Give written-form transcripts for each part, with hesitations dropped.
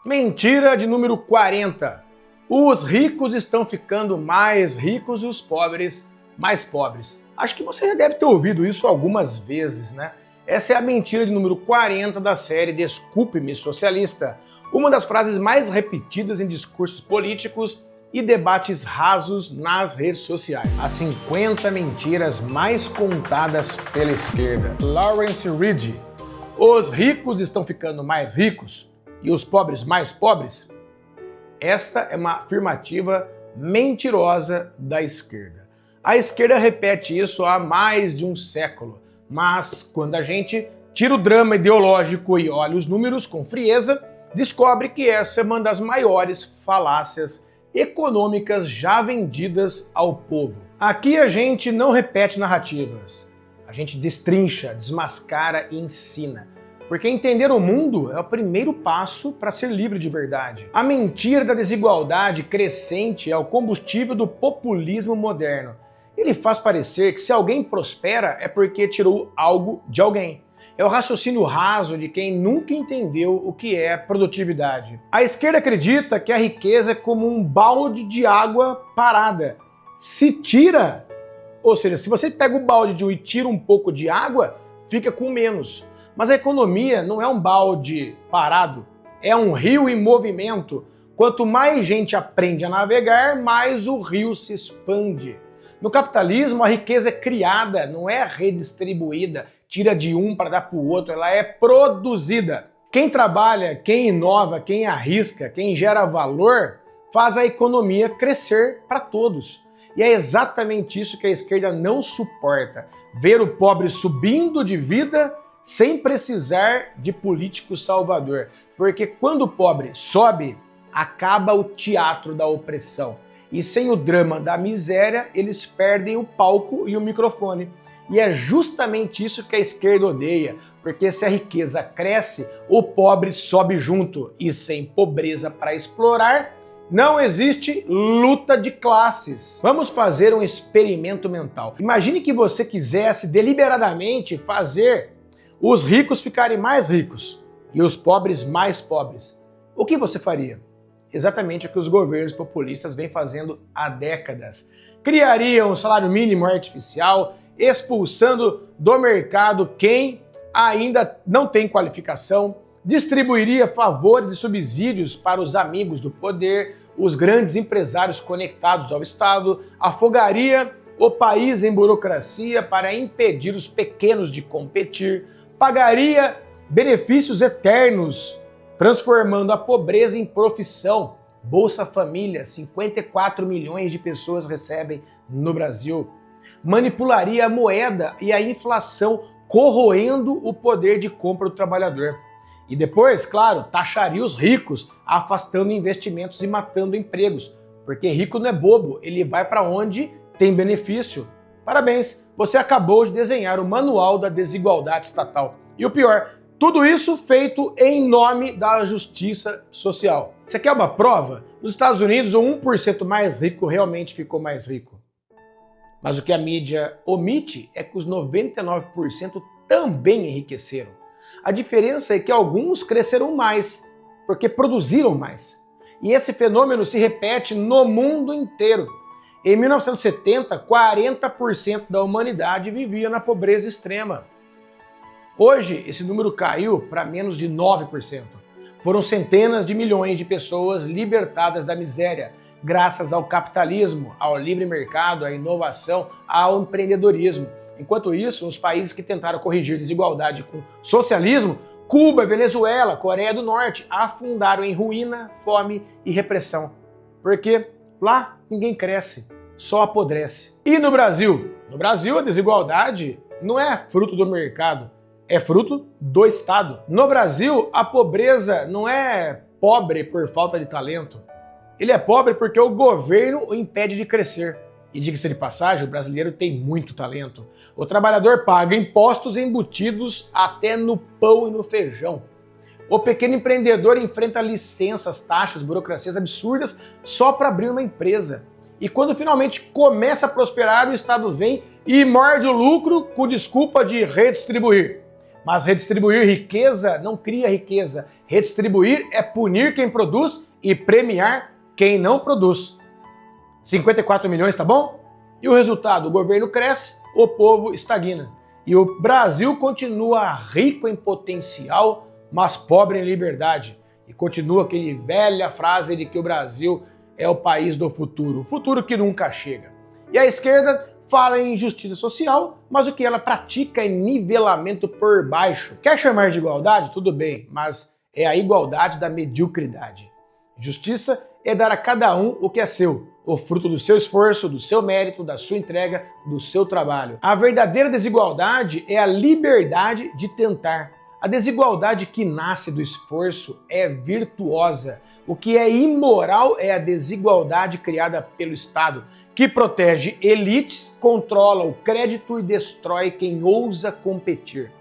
Mentira de número 40. Os ricos estão ficando mais ricos e os pobres mais pobres. Acho que você já deve ter ouvido isso algumas vezes, né? Essa é a mentira de número 40 da série Desculpe-me, Socialista. Uma das frases mais repetidas em discursos políticos e debates rasos nas redes sociais. As 50 mentiras mais contadas pela esquerda. Lawrence Reed. Os ricos estão ficando mais ricos e os pobres mais pobres? Esta é uma afirmativa mentirosa da esquerda. A esquerda repete isso há mais de um século, mas quando a gente tira o drama ideológico e olha os números com frieza, descobre que essa é uma das maiores falácias econômicas já vendidas ao povo. Aqui a gente não repete narrativas, a gente destrincha, desmascara e ensina. Porque entender o mundo é o primeiro passo para ser livre de verdade. A mentira da desigualdade crescente é o combustível do populismo moderno. Ele faz parecer que se alguém prospera é porque tirou algo de alguém. É o raciocínio raso de quem nunca entendeu o que é produtividade. A esquerda acredita que a riqueza é como um balde de água parada. Se tira, ou seja, se você pega o balde e tira um pouco de água, fica com menos. Mas a economia não é um balde parado, é um rio em movimento. Quanto mais gente aprende a navegar, mais o rio se expande. No capitalismo, a riqueza é criada, não é redistribuída, tira de um para dar para o outro, ela é produzida. Quem trabalha, quem inova, quem arrisca, quem gera valor, faz a economia crescer para todos. E é exatamente isso que a esquerda não suporta, ver o pobre subindo de vida sem precisar de político salvador. Porque quando o pobre sobe, acaba o teatro da opressão. E sem o drama da miséria, eles perdem o palco e o microfone. E é justamente isso que a esquerda odeia, porque se a riqueza cresce, o pobre sobe junto. E sem pobreza para explorar, não existe luta de classes. Vamos fazer um experimento mental. Imagine que você quisesse deliberadamente fazer os ricos ficarem mais ricos e os pobres mais pobres. O que você faria? Exatamente o que os governos populistas vêm fazendo há décadas. Criariam um salário mínimo artificial, expulsando do mercado quem ainda não tem qualificação, distribuiria favores e subsídios para os amigos do poder, os grandes empresários conectados ao Estado, afogaria o país em burocracia para impedir os pequenos de competir, pagaria benefícios eternos, transformando a pobreza em profissão. Bolsa Família, 54 milhões de pessoas recebem no Brasil. Manipularia a moeda e a inflação, corroendo o poder de compra do trabalhador. E depois, claro, taxaria os ricos, afastando investimentos e matando empregos. Porque rico não é bobo, ele vai para onde tem benefício. Parabéns, você acabou de desenhar o manual da desigualdade estatal. E o pior, tudo isso feito em nome da justiça social. Você quer uma prova? Nos Estados Unidos, o 1% mais rico realmente ficou mais rico. Mas o que a mídia omite é que os 99% também enriqueceram. A diferença é que alguns cresceram mais, porque produziram mais. E esse fenômeno se repete no mundo inteiro. Em 1970, 40% da humanidade vivia na pobreza extrema. Hoje, esse número caiu para menos de 9%. Foram centenas de milhões de pessoas libertadas da miséria, graças ao capitalismo, ao livre mercado, à inovação, ao empreendedorismo. Enquanto isso, os países que tentaram corrigir desigualdade com socialismo, Cuba, Venezuela, Coreia do Norte, afundaram em ruína, fome e repressão. Porque lá ninguém cresce, só apodrece. E no Brasil? No Brasil, a desigualdade não é fruto do mercado, é fruto do Estado. No Brasil, a pobreza não é pobre por falta de talento. Ele é pobre porque o governo o impede de crescer. E diga-se de passagem, o brasileiro tem muito talento. O trabalhador paga impostos embutidos até no pão e no feijão. O pequeno empreendedor enfrenta licenças, taxas, burocracias absurdas só para abrir uma empresa. E quando finalmente começa a prosperar, o Estado vem e morde o lucro com desculpa de redistribuir. Mas redistribuir riqueza não cria riqueza, Redistribuir é punir quem produz e premiar quem não produz. 54 milhões, tá bom? E o resultado? O governo cresce, o povo estagna. E o Brasil continua rico em potencial, mas pobre em liberdade. E continua aquela velha frase de que o Brasil é o país do futuro. O futuro que nunca chega. E a esquerda fala em justiça social, mas o que ela pratica é nivelamento por baixo. Quer chamar de igualdade? Tudo bem, mas é a igualdade da mediocridade. Justiça é dar a cada um o que é seu, o fruto do seu esforço, do seu mérito, da sua entrega, do seu trabalho. A verdadeira desigualdade é a liberdade de tentar. A desigualdade que nasce do esforço é virtuosa. O que é imoral é a desigualdade criada pelo Estado, que protege elites, controla o crédito e destrói quem ousa competir.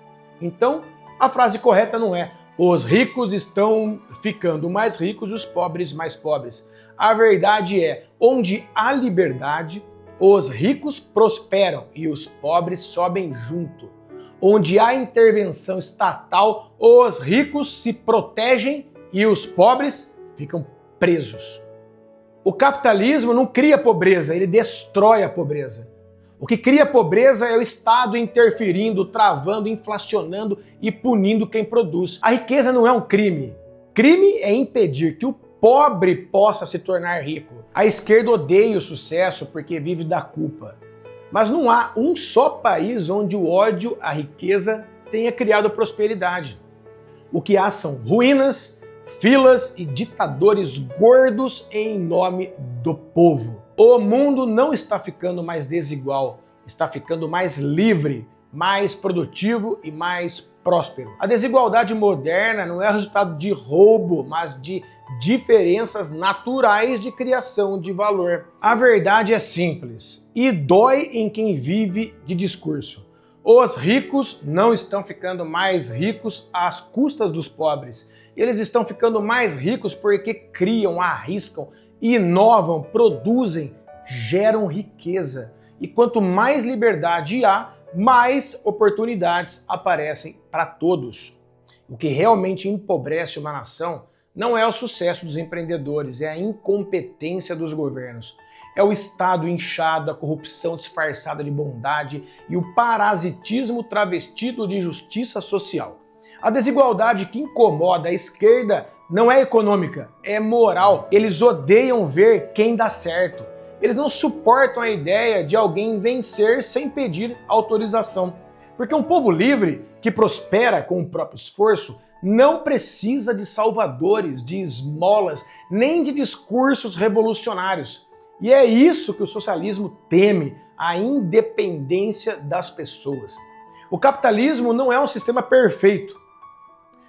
Então, a frase correta não é os ricos estão ficando mais ricos e os pobres mais pobres. A verdade é, onde há liberdade, os ricos prosperam e os pobres sobem junto. Onde há intervenção estatal, os ricos se protegem e os pobres ficam presos. O capitalismo não cria pobreza, ele destrói a pobreza. O que cria pobreza é o Estado interferindo, travando, inflacionando e punindo quem produz. A riqueza não é um crime. Crime é impedir que o pobre possa se tornar rico. A esquerda odeia o sucesso porque vive da culpa. Mas não há um só país onde o ódio à riqueza tenha criado prosperidade. O que há são ruínas, filas e ditadores gordos em nome do povo. O mundo não está ficando mais desigual, está ficando mais livre, mais produtivo e mais próspero. A desigualdade moderna não é resultado de roubo, mas de diferenças naturais de criação de valor. A verdade é simples e dói em quem vive de discurso. Os ricos não estão ficando mais ricos às custas dos pobres. Eles estão ficando mais ricos porque criam, arriscam, inovam, produzem, geram riqueza. E quanto mais liberdade há, mais oportunidades aparecem para todos. O que realmente empobrece uma nação não é o sucesso dos empreendedores, é a incompetência dos governos. É o Estado inchado, a corrupção disfarçada de bondade e o parasitismo travestido de justiça social. A desigualdade que incomoda a esquerda não é econômica, é moral. Eles odeiam ver quem dá certo. Eles não suportam a ideia de alguém vencer sem pedir autorização. Porque um povo livre, que prospera com o próprio esforço, não precisa de salvadores, de esmolas, nem de discursos revolucionários. E é isso que o socialismo teme, a independência das pessoas. O capitalismo não é um sistema perfeito,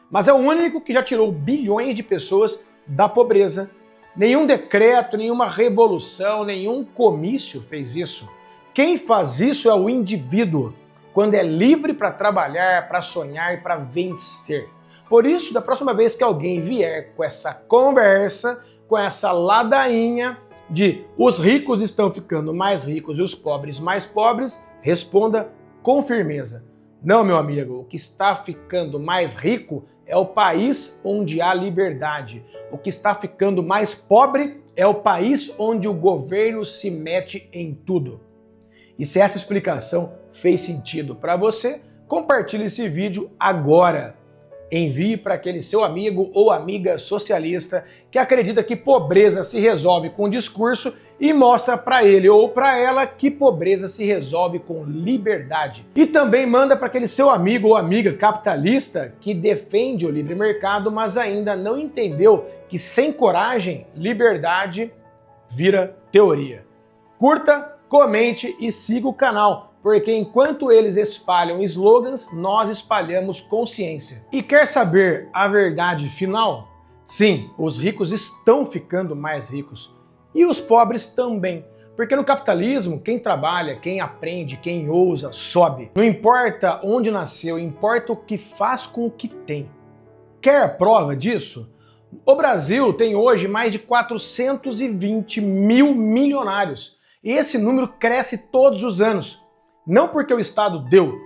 mas é o único que já tirou bilhões de pessoas da pobreza. Nenhum decreto, nenhuma revolução, nenhum comício fez isso. Quem faz isso é o indivíduo, quando é livre para trabalhar, para sonhar e para vencer. Por isso, da próxima vez que alguém vier com essa conversa, com essa ladainha de os ricos estão ficando mais ricos e os pobres mais pobres, responda com firmeza. Não, meu amigo, o que está ficando mais rico é o país onde há liberdade. O que está ficando mais pobre é o país onde o governo se mete em tudo. E se essa explicação fez sentido para você, compartilhe esse vídeo agora. Envie para aquele seu amigo ou amiga socialista que acredita que pobreza se resolve com discurso e mostra para ele ou para ela que pobreza se resolve com liberdade. E também manda para aquele seu amigo ou amiga capitalista que defende o livre mercado, mas ainda não entendeu que sem coragem, liberdade vira teoria. Curta, comente e siga o canal, porque enquanto eles espalham slogans, nós espalhamos consciência. E quer saber a verdade final? Sim, os ricos estão ficando mais ricos. E os pobres também. Porque no capitalismo, quem trabalha, quem aprende, quem ousa, sobe. Não importa onde nasceu, importa o que faz com o que tem. Quer prova disso? O Brasil tem hoje mais de 420 mil milionários. E esse número cresce todos os anos. Não porque o Estado deu,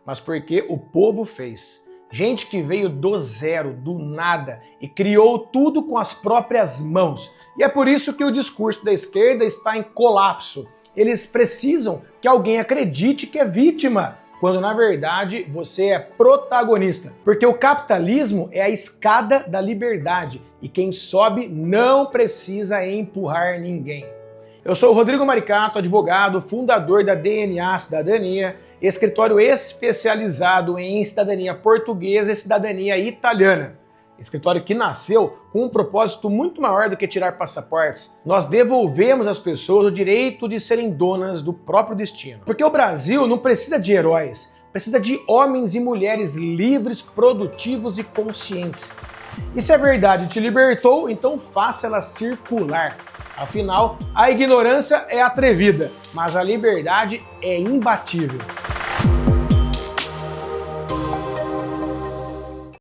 mas porque o povo fez. Gente que veio do zero, do nada, e criou tudo com as próprias mãos. E é por isso que o discurso da esquerda está em colapso. Eles precisam que alguém acredite que é vítima, quando na verdade você é protagonista. Porque o capitalismo é a escada da liberdade e quem sobe não precisa empurrar ninguém. Eu sou o Rodrigo Maricato, advogado, fundador da DNA Cidadania, escritório especializado em cidadania portuguesa e cidadania italiana. Escritório que nasceu com um propósito muito maior do que tirar passaportes. Nós devolvemos às pessoas o direito de serem donas do próprio destino. Porque o Brasil não precisa de heróis, precisa de homens e mulheres livres, produtivos e conscientes. E se a verdade te libertou, então faça ela circular. Afinal, a ignorância é atrevida, mas a liberdade é imbatível.